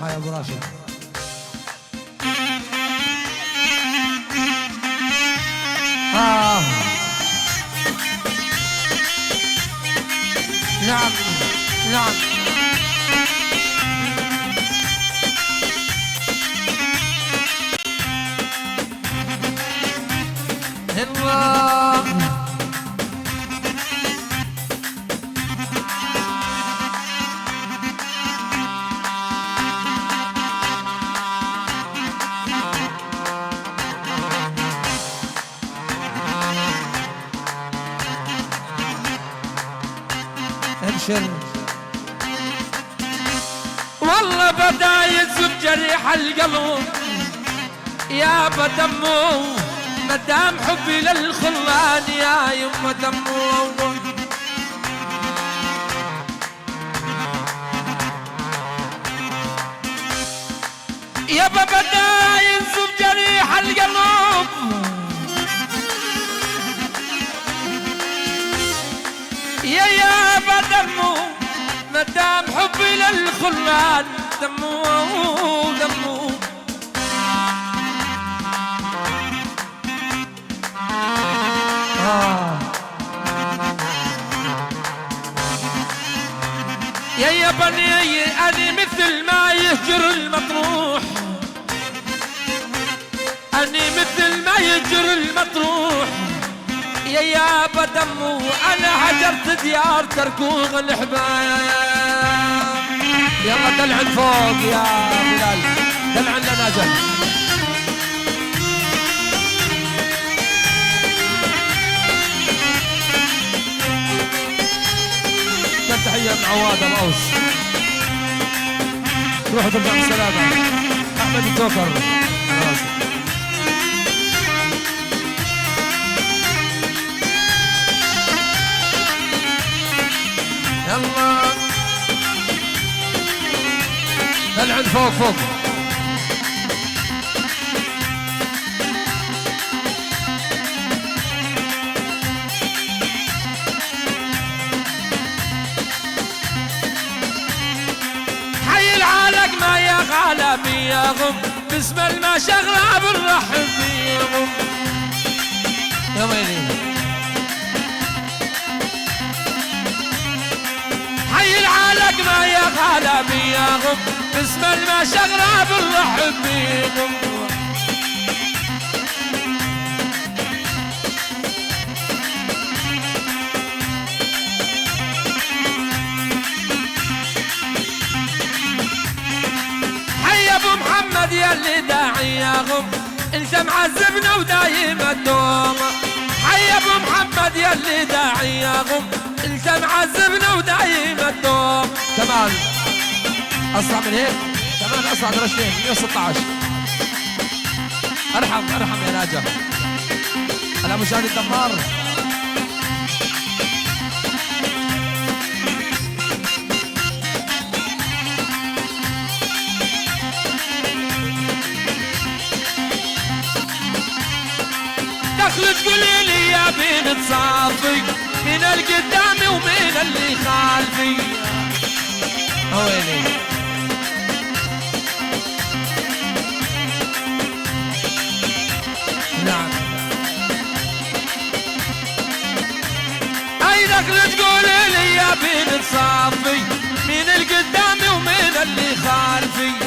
الصحة يا ابو راشد. نعم نعم. الله ابشر. والله بدا يذوب جريح القلب يا بدمه مدام حبي للخلان يا يما دمه. يا بدا يذوب جريح القلب يا بدمه مدام حبي للخلان دمه دمه. يا بني أنا مثل ما يهجر المطروح، أنا مثل ما يهجر المطروح يا بدمه. أنا هجرت ديار تركوغ الحباب. يلا دلعن فوق يا بلال، دلعن لنا جل. تحية من عواد الأوس. روحوا ترجع بالسلامة. أحمد الجوكر يلا دلعن فوق فوق. حي العالق ما يا غالبي يا غم باسم ما شغله بالرحب يا غم. يا ويلي حي العالق ما يا غالبي يا غم باسم ما شغله بالرحب يا غم. محمد يا اللي داعي يا غم انت معذبنا ودايم الدوم. حي ابو محمد يا اللي داعي يا غم انت معذبنا ودايم الدوم. كمان اسرع من هيك، كمان اسرع درجتين 116. ارحم ارحم يا ناجح على مشاهد الدمار. دخل تقولي لي يا بنت صافي من القدامي ومن اللي خالفي. ويلي نعم. اي دخل تقولي لي يا بنت صافي من القدامي ومن اللي خالفي.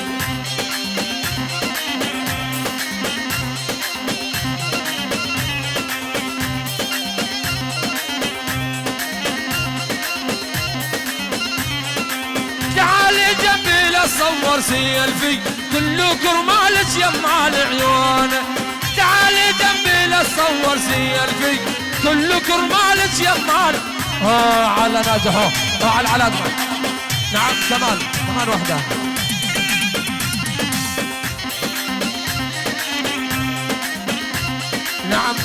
صور سيلفي كله كرمالك يما العيون. تعالي جنبي لا صور سيلفي كله كرمالك يما. على ناجحه على العلاج. نعم كمان كمان وحده. نعم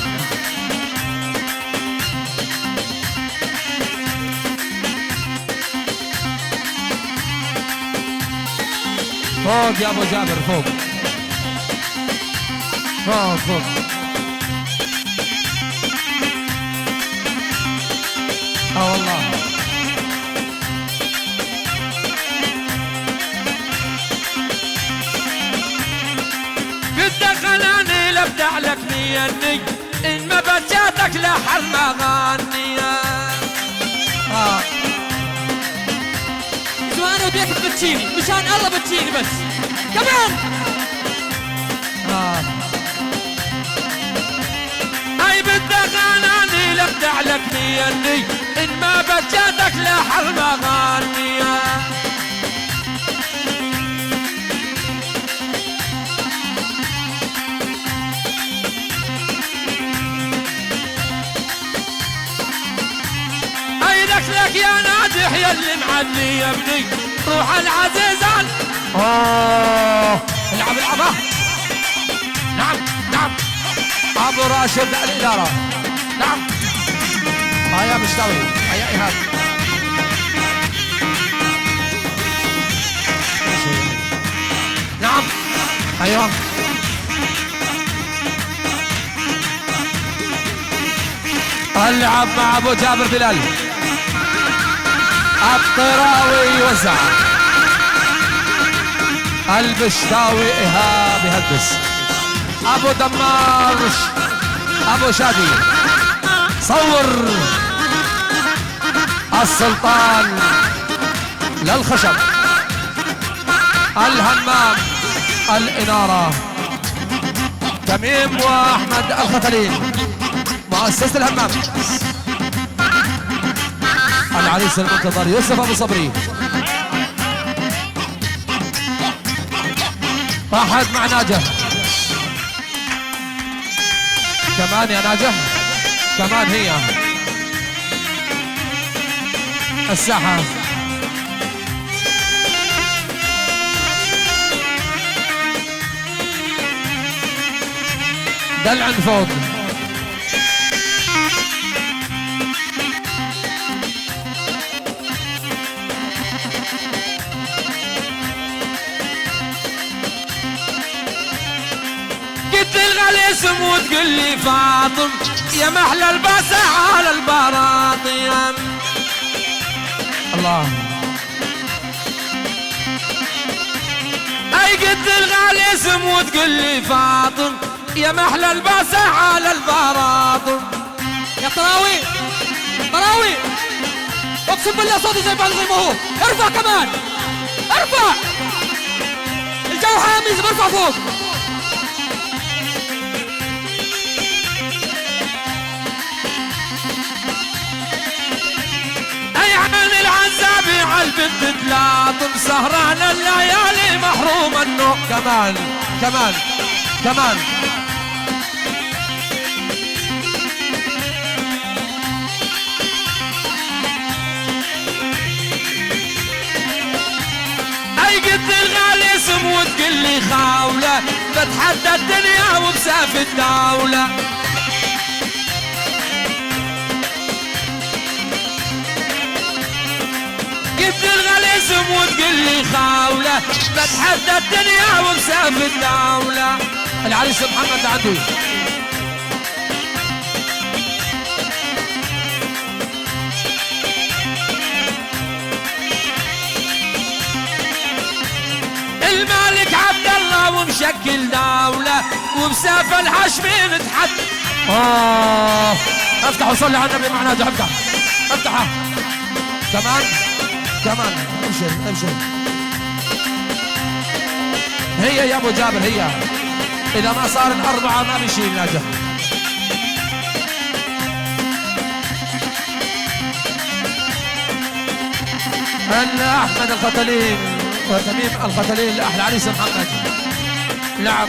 فوق يا ابو جابر فوق فوق فوق. والله ابدع لك ميني ان ما بجاتك لحل ما غني. انا وديك تبتشيني مشان الله بتشيني بس كمان. اي بدك اناني لابدع لك ميني ان ما بجاتك لحل ما غني. لك يا ناجح يا اللي معلي يا ابني روح العزيزان. العب العبها. نعم نعم ابو راشد الاداره. نعم يا مشتاوي يا ايهاب. نعم ايوه العب مع ابو جابر بلال. الطراوي يوزع. البشتاوي ايهاب يهدس. ابو دمارش ابو شادي صور. السلطان للخشب. الهمام الاناره. تميم واحمد الختلين مؤسسة الهمام. العريس المنتظر يوسف ابو صبري. واحد مع ناجح كمان يا ناجح كمان هي الساحة. دلع فوق. الاسم وتقول لي فاطم يا محلى الباسة على البراطيم. الله اي قد الغالي اسم وتقول لي فاطم يا محلى الباسة على البراطيم. يا طراوي طراوي اقسم بالله صوتي زي بعض زي ما هو. ارفع كمان ارفع. الجو حامي برفع فوق. العزابي عالبنت تلاطم سهران الليالي محروم النوم. كمان كمان كمان اي قد الغالي اسم وتقول لي خاوله بتحدى الدنيا وبساف الدوله. قد الغليسم وتقول لي خاوله بتحدى الدنيا وبساف الدوله. العريس محمد عندي. المالك عبد الله ومشكل دوله وبساف الحشمين تحدى. افتح وصلي على النبي مع ناجح. افتح افتحها كمان كمان. ابشر ابشر. هي يا ابو جابر هي. اذا ما صار الاربعه ما بيشيل ناجح. احمد الختلين وتميم الختلين لاحلى عريس محمد. نعم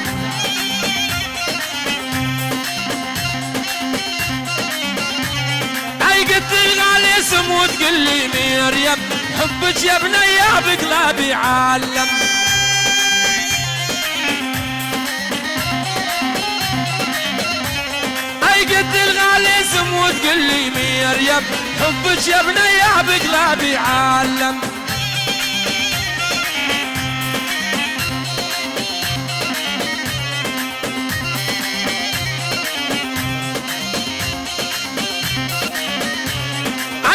اي قلت الغالي اسم وتقول لي مريم حبك يا بنية بقلبي عالم. اي قلت الغالي اسم وتقول لي مريم حبك يا بنية بقلبي عالم.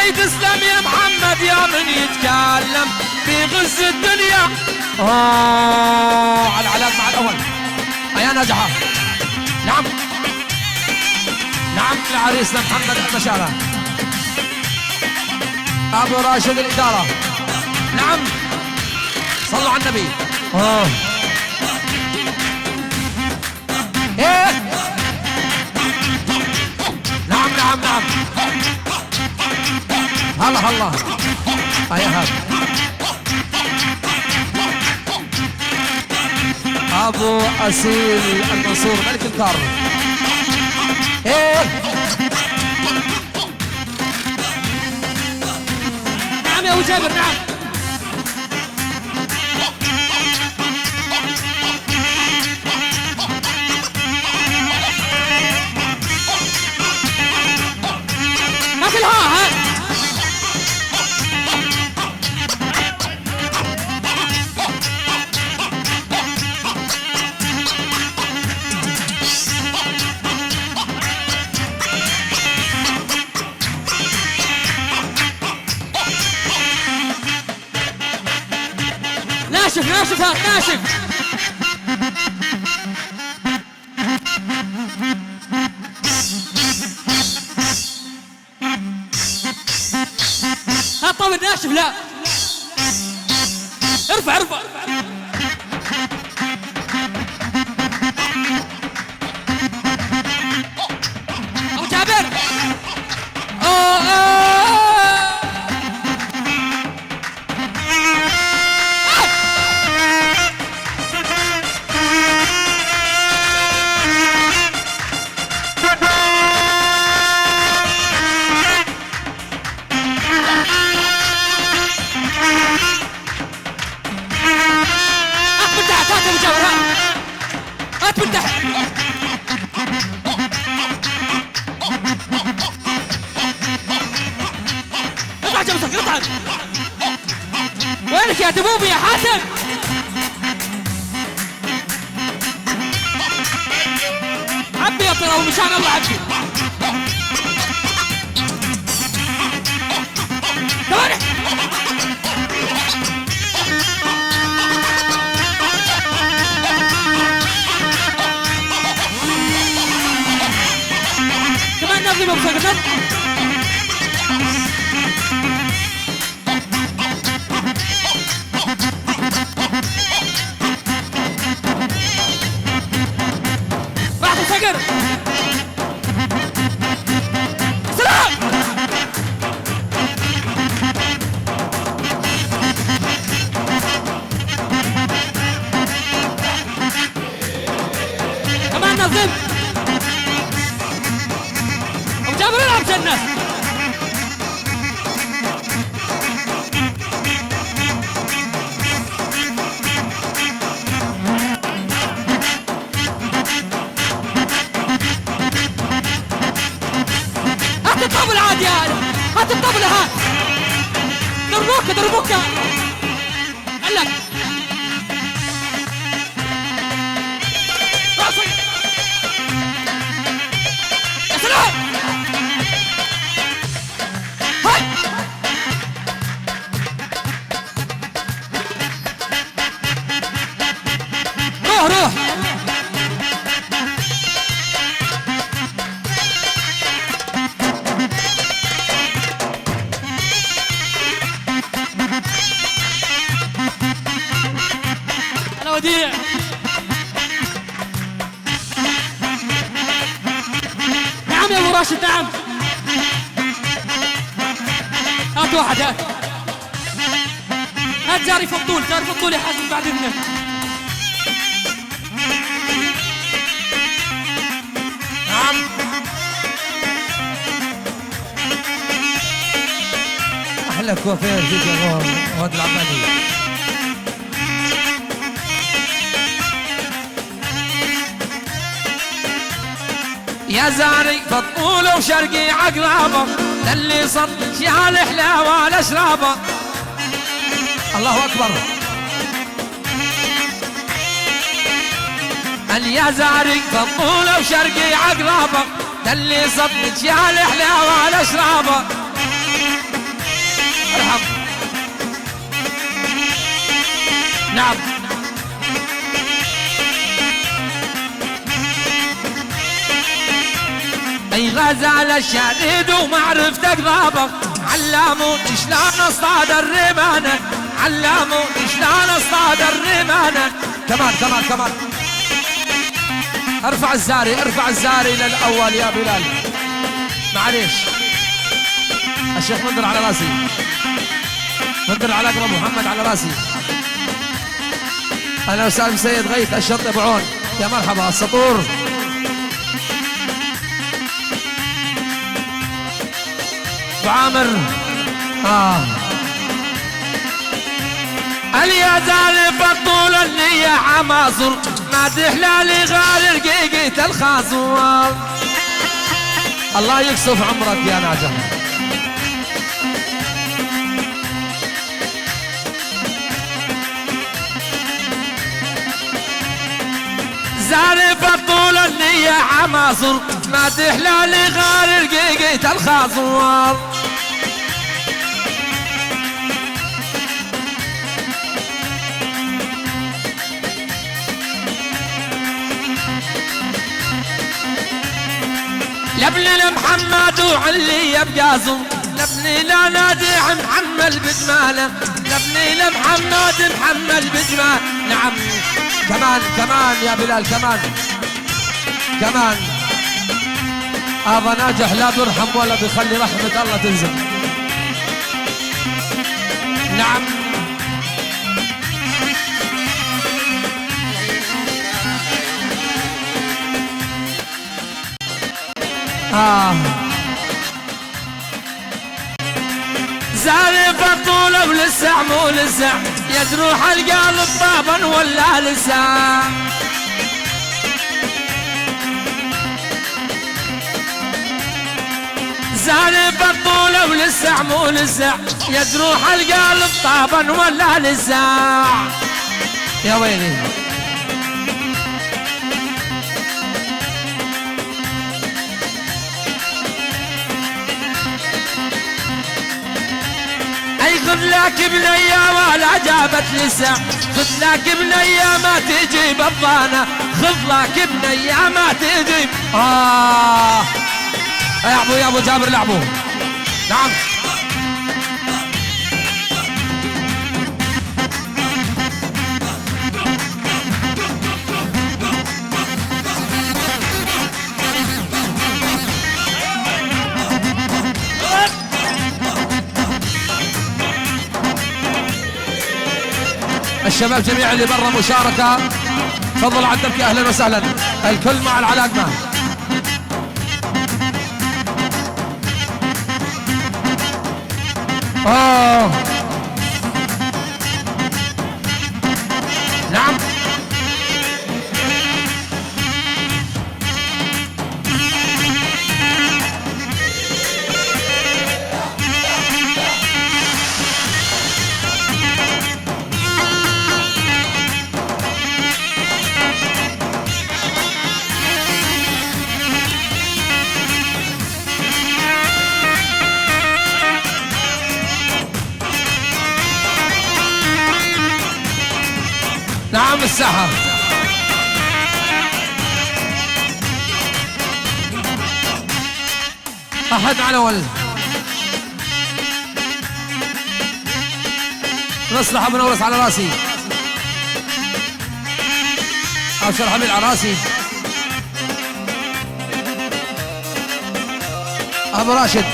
تسلم يا محمد يا من يتكلم في غز الدنيا. على العلاج مع الاول يا نجحه. نعم عريسنا محمد المشارة ابو راشد الاداره. نعم صلوا على النبي. ايه نعم نعم نعم. هلا هلا هيا هذا ابو اسيل المنصور ملك الكرم. ايه نعم يا ابو جابر. نعم اكل ها ناشف ناشف هات ناشف. هات طاول ناشف. لا ارفع ارفع. ابو جابر. هات من تحت. اطلع جنبك اطلع. وينك يا دبوبي يا حاتم؟ عبي يا طراوي مشان الله عبي. ثواني. نظم ابو سقط. واحد سقر. سلام. كمان نظم. جابر العب جنة. هات الطاولة عادي هات الطاولة هات. ضربوك ضربوك. قلك يا سلام. روح انا وديع. نعم يا ابو راشد. نعم هات واحد. هات جاري فضول. جاري فضول يحاسب بعد اذنك. نعم احلى كوافير فيك يا واد العبادي. يا زاري فطول وشرقي عقرابه اللي صدق يا الحلاوه الاشرابه. الله اكبر. يا زاري فطول وشرقي عقرابه اللي صدق يا الحلاوه الاشرابه. ارحم. نعم اي غزال الشديد ومعرفتك ضابط، علموني شلون اصطاد الرمانة، علموني شلون اصطاد الرمانة. كمان كمان كمان. ارفع الزاري، ارفع الزاري للاول يا بلال. معليش الشيخ منذر على راسي، منذر على اقرب، محمد على راسي. اهلا وسهلا سيد غيث الشط ابو عون، يا مرحبا. السطور ابو عامر. اليزال بطول النية عماصر، ما تحلالي غير رقيقة الخازوار. الله يكسف عمرك يا ناجح. زارف طول النية عماصر، ما تحلالي غير رقيقة الخازوار. لابني لمحمد وعلي بقازم، لابني لا نادي محمد بجماله، لابني لمحمد محمد بجمال. نعم كمان كمان يا بلال، كمان كمان. هذا ناجح لا بيرحم ولا بيخلي رحمة الله تنزل. نعم زارف الطولة ولسع مو لسع، يجروح القلب طابا ولا لسع. زارف الطولة ولسع مو لسع، يجروح القلب طابا ولا لسع. يا ويلي خذ لك بنية ولا جابت لسع، خذ لك بنية ما تجي بالضانة، خذ لك بنية ما تجي. يا ابو جابر لعبوا. نعم الشباب جميعا اللي برا مشاركة، تفضلوا على الدبكة. اهلا وسهلا الكل مع العلاقمة. نعم نعم الساحة. أحد على ول نصلح أبو نورس على راسي، أبشر حميد على راسي، أبو راشد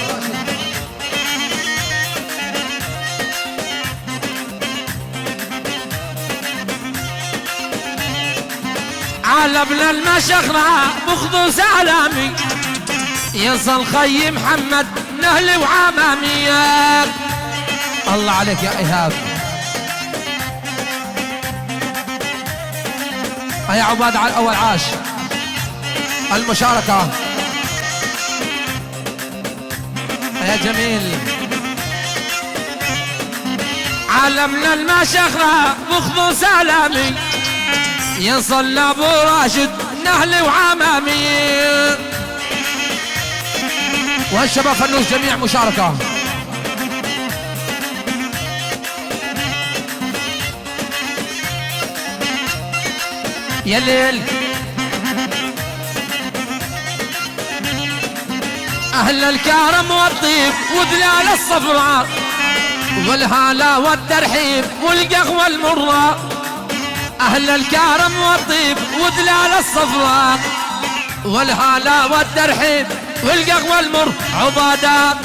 عالبنا المشخرة بخذوا سلامي، يصل خي محمد نهلي وعمامي. الله عليك يا إيهاب. يا عباد على الأول عاش المشاركة يا جميل. عالمنا المشخرة بخذوا سلامي، يصل ابو راشد نهلي وعمامي. والشباب فنوس جميع مشاركة. يا الليل أهل الكرم والطيب وذلال الصفراء والهلا والترحيب والقهوة المرة. أهل الكرم والطيب وذلال الصفراء والهلا والترحيب والقهوة المر. عبادات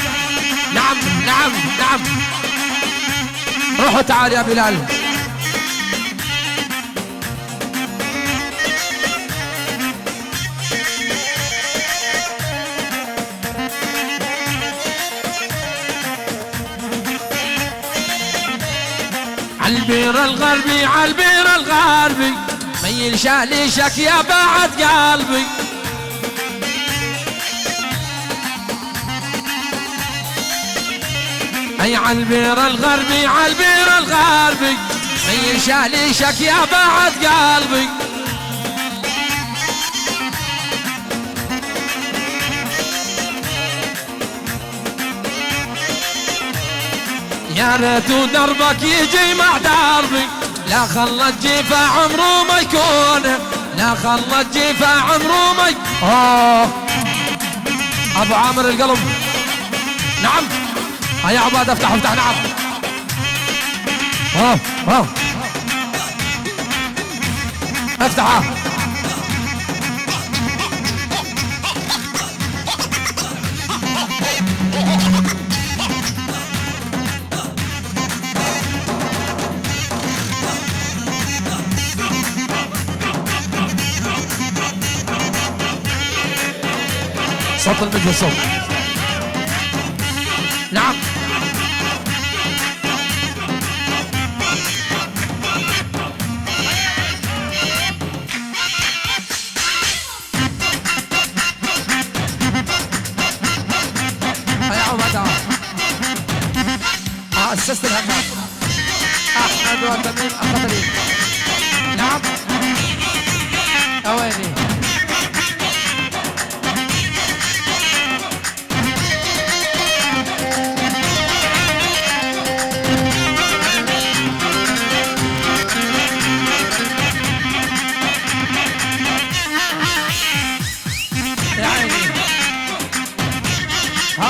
نعم نعم نعم. روحوا تعال يا بلال. عالبير الغربي عالبير الغربي ميل شاليشك يا بعد قلبي. اي عالبير الغربي عالبير الغربي ميل شاليشك يا بعد قلبي. يا ريت دربك يجي مع دربي لا خلت جيفه عمره ما يكون لا خلت جيفه عمره ما ابو عامر القلب. نعم هيا عباد افتح افتح. نعم افتح. صوت المجلس صوت. نعم هيا عبادة. أسست الهمام أحمد وتميم الخطري. نعم أويني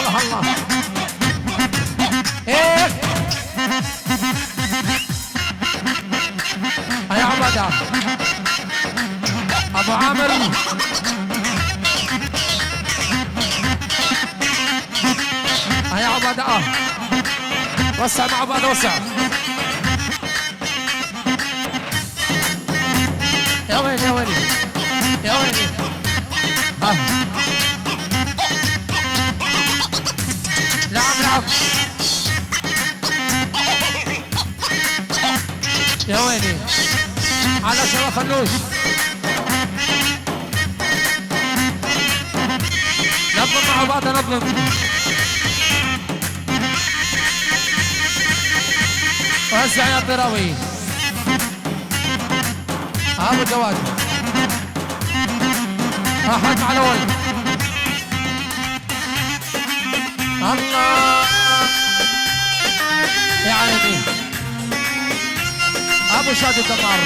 الله. ايه يا عبادة ابو عامر. يا عبادة وسع مع عبادة وسع. يا ويلي يا ويلي يا ويلي. نعم نعم يا ويلي على شرف النوش. نظم مع بعض نظم. وهسع يا طراوي ابو جواد. احمد مع الاول. الله يا عيني ابو شادي الدمار.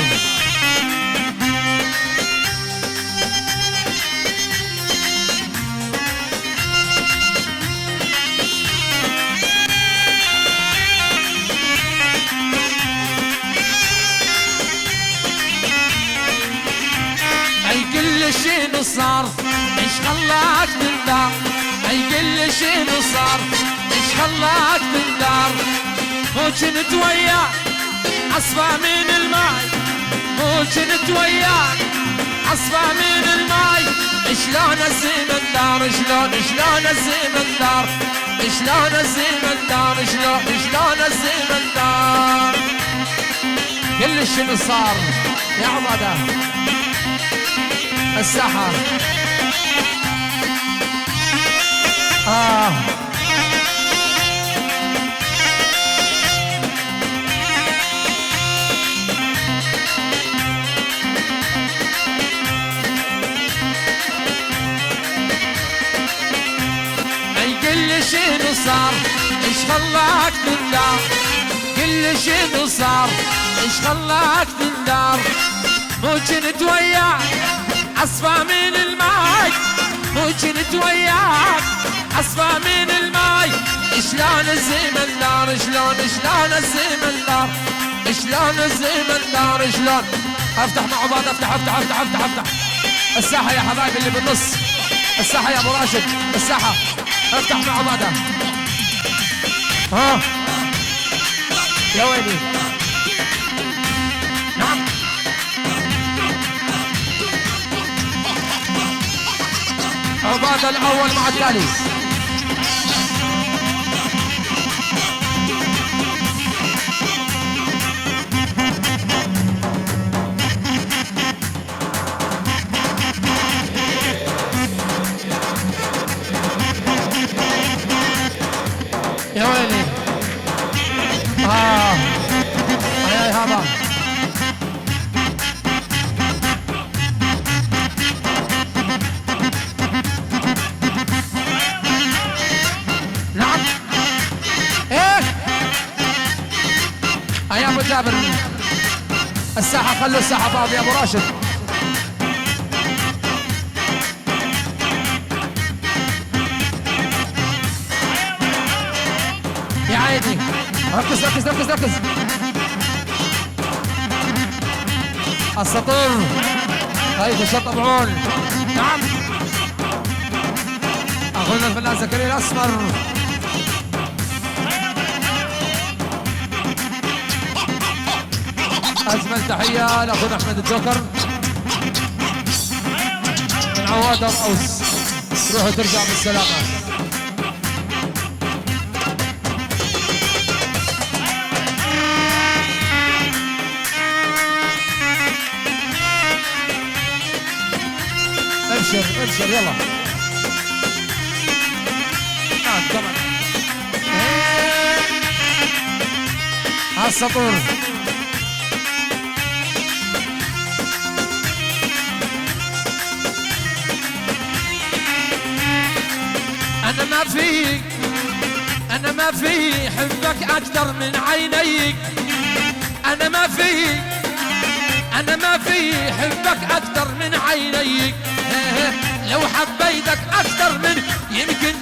اي كل شيء صار ايش خلاك من دار. اي كل شيء صار ايش خلاك من دار. مو كنت وياك اصفى من الماي مو كنت وياك اصفى من الماي. شلون الزمن دار شلون الزمن دار شلون الزمن دار شلون الزمن دار. كل شيء صار يا عبادة السحر. اي كل شيء صار ايش خلاك تندار. كل شيء صار ايش خلاك تندار. مو كنت وياك اصفى من الماي مو كنت وياك اصفى من الماي. شلون الزمن دار شلون الزمن دار شلون الزمن دار شلون. افتح مع بعض افتح الساحة يا حبايبي اللي بالنص. الساحة يا ابو راشد الساحة افتح مع بعضها. ها يا ويلي نعم. عبادة الاول مع التالي. يا ويلي هاي هذا نعم. ايه يا ابو جابر الساحة خلوا الساحة فاضية يا ابو راشد. يا عيني ركز ركز ركز ركز. السطور خايف الشطبعون. نعم اخونا الفنان زكريا الاسمر. اجمل تحيه لاخونا احمد الجوكر من عواد القوس. روحوا ترجع بالسلامه. ابشر يلا. طبعا هالسطور انا ما في حبك اكثر من عينيك. انا ما في حبك اكثر من عينيك. لو حبيتك اكثر من يمكن